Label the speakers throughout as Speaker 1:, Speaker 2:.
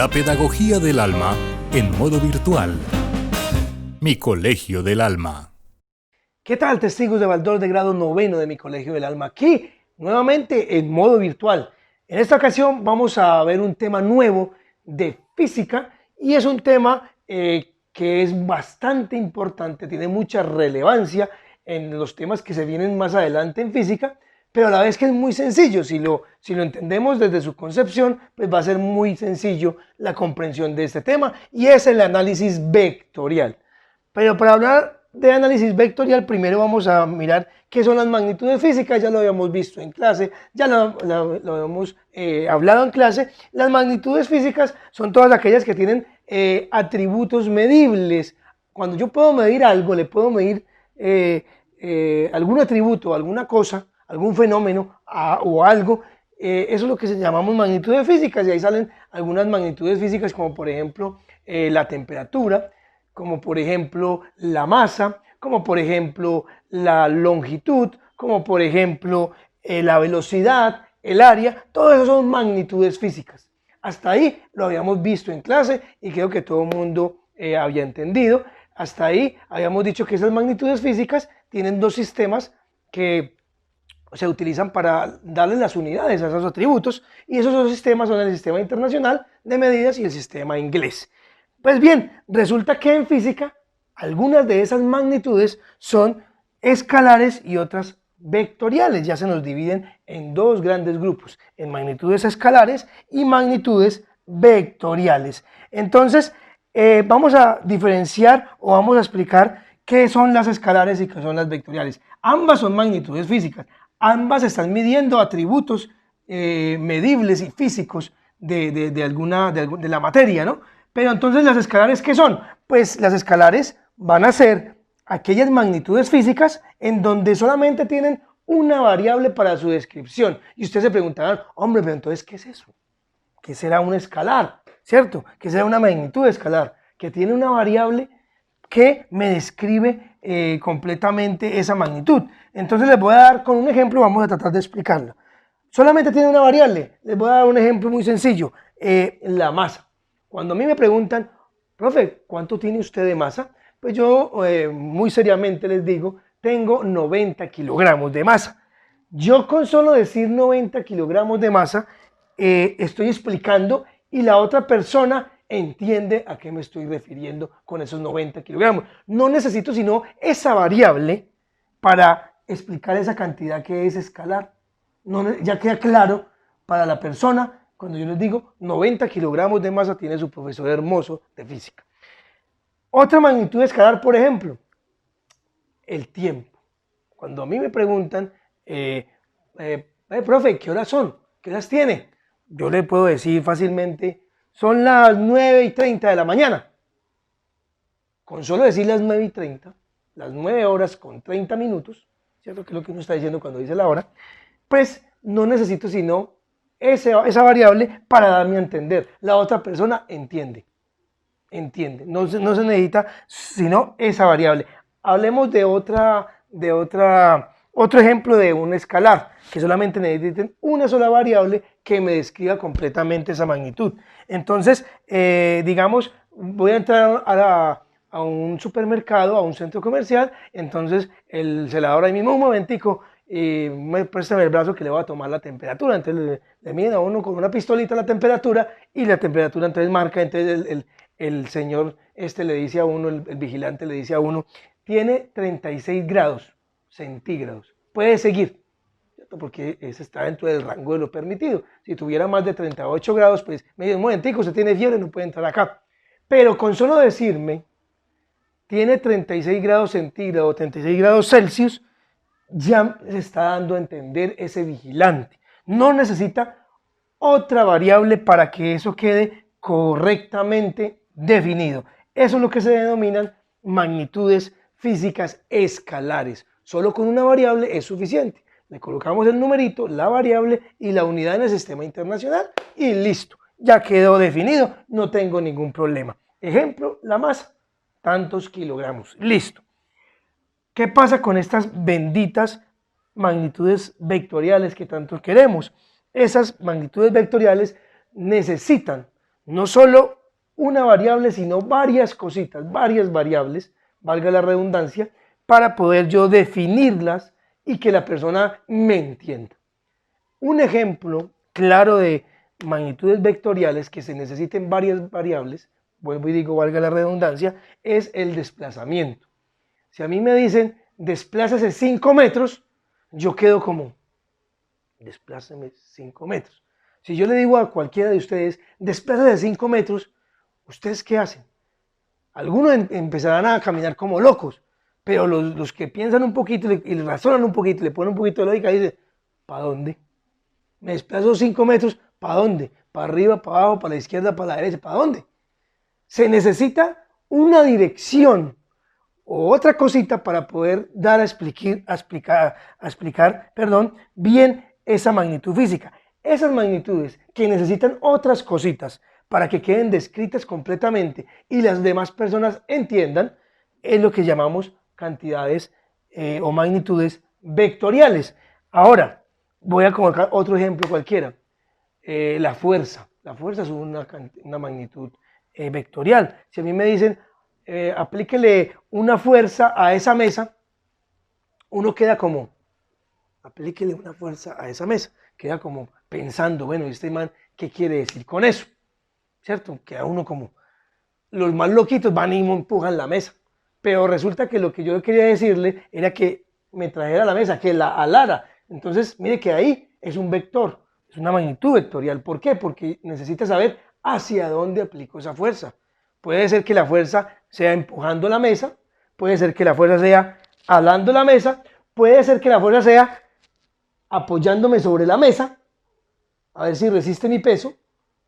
Speaker 1: La pedagogía del alma en modo virtual. Mi Colegio del Alma.
Speaker 2: ¿Qué tal, testigos de Baldor de grado noveno de Mi Colegio del Alma? Aquí, nuevamente en modo virtual. En esta ocasión vamos a ver un tema nuevo de física y es un tema que es bastante importante, tiene mucha relevancia en los temas que se vienen más adelante en física, pero a la vez que es muy sencillo. Si lo entendemos desde su concepción, pues va a ser muy sencillo la comprensión de este tema y es el análisis vectorial. Pero para hablar de análisis vectorial, primero vamos a mirar qué son las magnitudes físicas. Ya lo habíamos visto en clase, ya lo habíamos hablado en clase. Las magnitudes físicas son todas aquellas que tienen atributos medibles. Cuando yo puedo medir algo, le puedo medir algún atributo, alguna cosa, algún fenómeno o algo, eso es lo que llamamos magnitudes físicas, y ahí salen algunas magnitudes físicas como por ejemplo la temperatura, como por ejemplo la masa, como por ejemplo la longitud, como por ejemplo la velocidad, el área. Todo eso son magnitudes físicas. Hasta ahí lo habíamos visto en clase y creo que todo el mundo había entendido. Hasta ahí habíamos dicho que esas magnitudes físicas tienen dos sistemas que se utilizan para darle las unidades a esos atributos, y esos dos sistemas son el Sistema Internacional de Medidas y el sistema inglés. Pues bien, resulta que en física algunas de esas magnitudes son escalares y otras vectoriales. Ya se nos dividen en dos grandes grupos, en magnitudes escalares y magnitudes vectoriales. Entonces, vamos a diferenciar o vamos a explicar qué son las escalares y qué son las vectoriales. Ambas son magnitudes físicas, ambas están midiendo atributos medibles y físicos de la materia, ¿no? Pero entonces, ¿las escalares qué son? Pues las escalares van a ser aquellas magnitudes físicas en donde solamente tienen una variable para su descripción. Y ustedes se preguntarán, hombre, pero entonces, ¿qué es eso? ¿Qué será un escalar? ¿Cierto? ¿Qué será una magnitud escalar? Que tiene una variable que me describe completamente esa magnitud. Entonces les voy a dar con un ejemplo, vamos a tratar de explicarlo. Solamente tiene una variable. Les voy a dar un ejemplo muy sencillo, la masa. Cuando a mí me preguntan, profe, ¿cuánto tiene usted de masa? Pues yo muy seriamente les digo, tengo 90 kilogramos de masa. Yo con solo decir 90 kilogramos de masa, estoy explicando y la otra persona entiende a qué me estoy refiriendo con esos 90 kilogramos. No necesito sino esa variable para explicar esa cantidad que es escalar. No, ya queda claro para la persona. Cuando yo les digo 90 kilogramos de masa tiene su profesor hermoso de física. Otra magnitud escalar, por ejemplo, el tiempo. Cuando a mí me preguntan, profe, ¿qué horas son? ¿Qué horas tiene? Yo le puedo decir fácilmente, son las 9:30 de la mañana. Con solo decir las 9:30, las 9 horas con 30 minutos, ¿cierto? Que es lo que uno está diciendo cuando dice la hora, pues no necesito sino esa variable para darme a entender. La otra persona entiende. No se necesita sino esa variable. Hablemos de otro ejemplo de un escalar, que solamente necesiten una sola variable que me describa completamente esa magnitud. Entonces, digamos, voy a entrar a un supermercado, a un centro comercial, entonces el celador ahí mismo, un momentico, me presta el brazo que le voy a tomar la temperatura. Entonces le miden a uno con una pistolita la temperatura y la temperatura entonces marca. Entonces el señor le dice a uno, el vigilante le dice a uno, tiene 36 grados centígrados, puede seguir, ¿cierto? Porque ese está dentro del rango de lo permitido. Si tuviera más de 38 grados, pues me dice, un momentico, usted tiene fiebre, no puede entrar acá. Pero con solo decirme, tiene 36 grados centígrados, 36 grados Celsius, ya se está dando a entender ese vigilante. No necesita otra variable para que eso quede correctamente definido. Eso es lo que se denominan magnitudes físicas escalares. Solo con una variable es suficiente. Le colocamos el numerito, la variable y la unidad en el sistema internacional y listo. Ya quedó definido, no tengo ningún problema. Ejemplo, la masa, tantos kilogramos. Listo. ¿Qué pasa con estas benditas magnitudes vectoriales que tanto queremos? Esas magnitudes vectoriales necesitan no solo una variable, sino varias cositas, varias variables, valga la redundancia, para poder yo definirlas y que la persona me entienda. Un ejemplo claro de magnitudes vectoriales que se necesiten varias variables, vuelvo y digo, valga la redundancia, es el desplazamiento. Si a mí me dicen, desplázase 5 metros, yo quedo como, desplázame 5 metros. Si yo le digo a cualquiera de ustedes, desplázase 5 metros, ¿ustedes qué hacen? Algunos empezarán a caminar como locos, pero los que piensan un poquito y le razonan un poquito, le ponen un poquito de lógica, dicen, ¿para dónde? Me desplazo 5 metros, ¿para dónde? ¿Para arriba, para abajo, para la izquierda, para la derecha? ¿Para dónde? Se necesita una dirección o otra cosita para poder dar a explicar, bien esa magnitud física. Esas magnitudes que necesitan otras cositas para que queden descritas completamente y las demás personas entiendan, es lo que llamamos cantidades o magnitudes vectoriales. Ahora, voy a colocar otro ejemplo cualquiera. La fuerza. La fuerza es una magnitud vectorial. Si a mí me dicen, aplíquele una fuerza a esa mesa, uno queda como, aplíquele una fuerza a esa mesa. Queda como pensando, bueno, este man, ¿qué quiere decir con eso? ¿Cierto? Queda uno como, los más loquitos van y me empujan la mesa. Pero resulta que lo que yo quería decirle era que me trajera a la mesa, que la alara. Entonces, mire que ahí es un vector, es una magnitud vectorial. ¿Por qué? Porque necesita saber hacia dónde aplico esa fuerza. Puede ser que la fuerza sea empujando la mesa, puede ser que la fuerza sea alando la mesa, puede ser que la fuerza sea apoyándome sobre la mesa, a ver si resiste mi peso,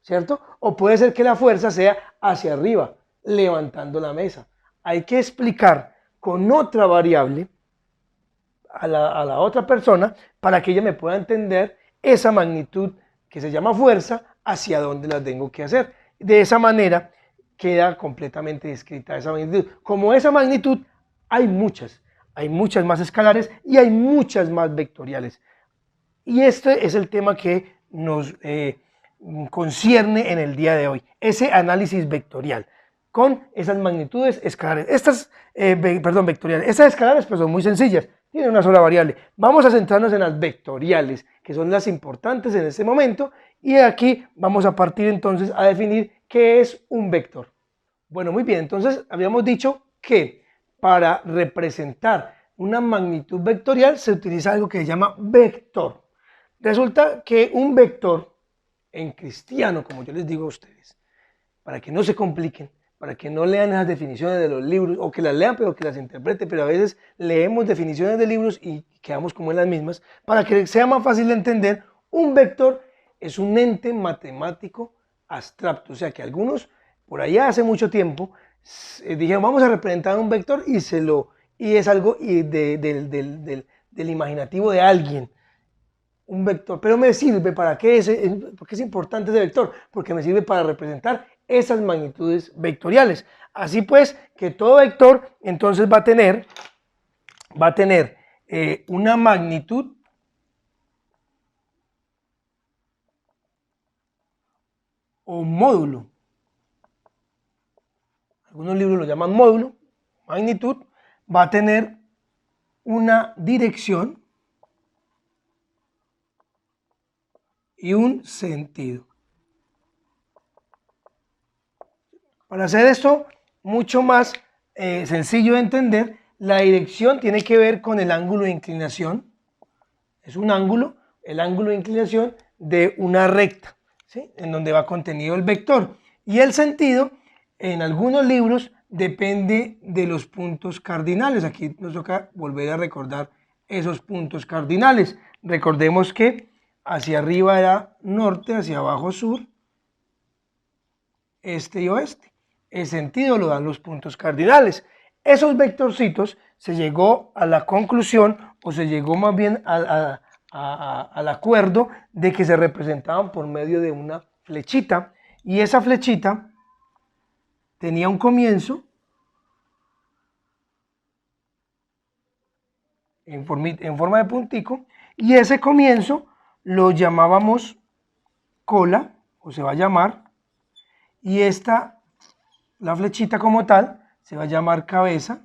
Speaker 2: ¿cierto? O puede ser que la fuerza sea hacia arriba, levantando la mesa. Hay que explicar con otra variable a la otra persona para que ella me pueda entender esa magnitud que se llama fuerza, hacia dónde la tengo que hacer. De esa manera queda completamente descrita esa magnitud. Como esa magnitud hay muchas más escalares y hay muchas más vectoriales. Y este es el tema que nos concierne en el día de hoy, ese análisis vectorial con esas magnitudes escalares. Vectoriales. Estas escalares pues son muy sencillas, tienen una sola variable. Vamos a centrarnos en las vectoriales, que son las importantes en este momento, y aquí vamos a partir entonces a definir qué es un vector. Bueno, muy bien, entonces habíamos dicho que para representar una magnitud vectorial se utiliza algo que se llama vector. Resulta que un vector en cristiano, como yo les digo a ustedes, para que no se compliquen, para que no lean esas definiciones de los libros, o que las lean pero que las interpreten, pero a veces leemos definiciones de libros y quedamos como en las mismas, para que sea más fácil de entender, un vector es un ente matemático abstracto, o sea que algunos por allá hace mucho tiempo dijeron vamos a representar un vector y es algo del imaginativo de alguien. Un vector, pero me sirve para qué porque es importante ese vector, porque me sirve para representar esas magnitudes vectoriales. Así pues, que todo vector entonces va a tener una magnitud o módulo. Algunos libros lo llaman módulo, magnitud, va a tener una dirección y un sentido. Para hacer esto mucho más sencillo de entender, la dirección tiene que ver con el ángulo de inclinación. Es un ángulo, el ángulo de inclinación de una recta, ¿sí? En donde va contenido el vector. Y el sentido, en algunos libros, depende de los puntos cardinales. Aquí nos toca volver a recordar esos puntos cardinales. Recordemos que hacia arriba era norte, hacia abajo sur, este y oeste. El sentido lo dan los puntos cardinales. Esos vectorcitos se llegó a la conclusión o se llegó más bien al acuerdo de que se representaban por medio de una flechita y esa flechita tenía un comienzo en forma de puntico y ese comienzo lo llamábamos cola o se va a llamar Y esta, la flechita como tal, se va a llamar cabeza.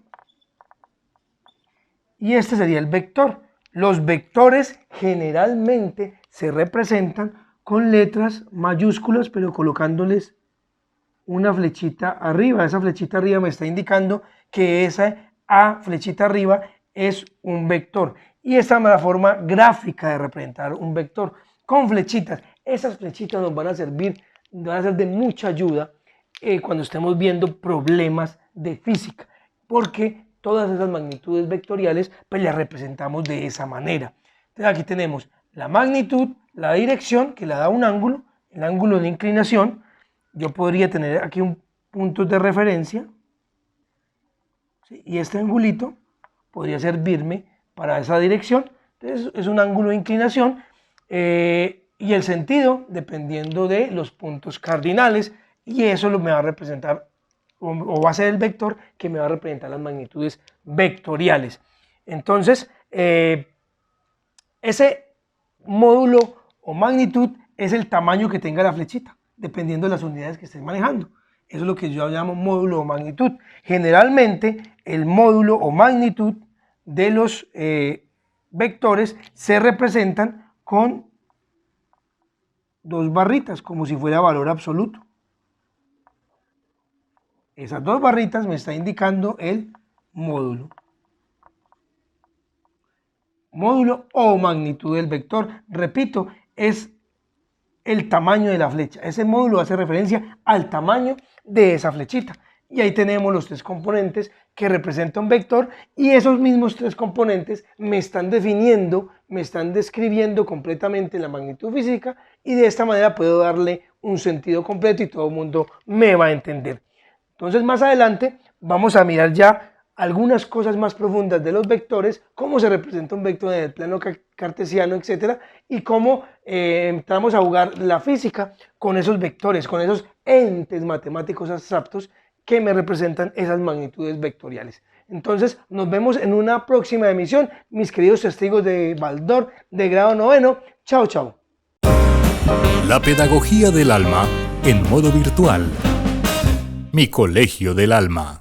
Speaker 2: Y este sería el vector. Los vectores generalmente se representan con letras mayúsculas, pero colocándoles una flechita arriba. Esa flechita arriba me está indicando que esa A flechita arriba es un vector. Y esta es la forma gráfica de representar un vector con flechitas. Esas flechitas nos van a servir, nos van a ser de mucha ayuda cuando estemos viendo problemas de física, porque todas esas magnitudes vectoriales pues las representamos de esa manera. Entonces aquí tenemos la magnitud, la dirección que la da un ángulo, el ángulo de inclinación. Yo podría tener aquí un punto de referencia, ¿sí? Y este angulito podría servirme para esa dirección. Entonces es un ángulo de inclinación y el sentido dependiendo de los puntos cardinales, y eso me va a representar o va a ser el vector que me va a representar las magnitudes vectoriales. Entonces ese módulo o magnitud es el tamaño que tenga la flechita, dependiendo de las unidades que estés manejando. Eso es lo que yo llamo módulo o magnitud. Generalmente el módulo o magnitud de los vectores se representan con dos barritas, como si fuera valor absoluto. Esas dos barritas me está indicando el módulo. Módulo o magnitud del vector, repito, es el tamaño de la flecha. Ese módulo hace referencia al tamaño de esa flechita. Y ahí tenemos los tres componentes que representan un vector, y esos mismos tres componentes me están definiendo, me están describiendo completamente la magnitud física, y de esta manera puedo darle un sentido completo y todo el mundo me va a entender. Entonces más adelante vamos a mirar ya algunas cosas más profundas de los vectores, cómo se representa un vector en el plano cartesiano, etcétera, y cómo entramos a jugar la física con esos vectores, con esos entes matemáticos abstractos que me representan esas magnitudes vectoriales. Entonces nos vemos en una próxima emisión, mis queridos testigos de Baldor de grado noveno. Chao, chao.
Speaker 1: La pedagogía del alma en modo virtual. Mi colegio del alma.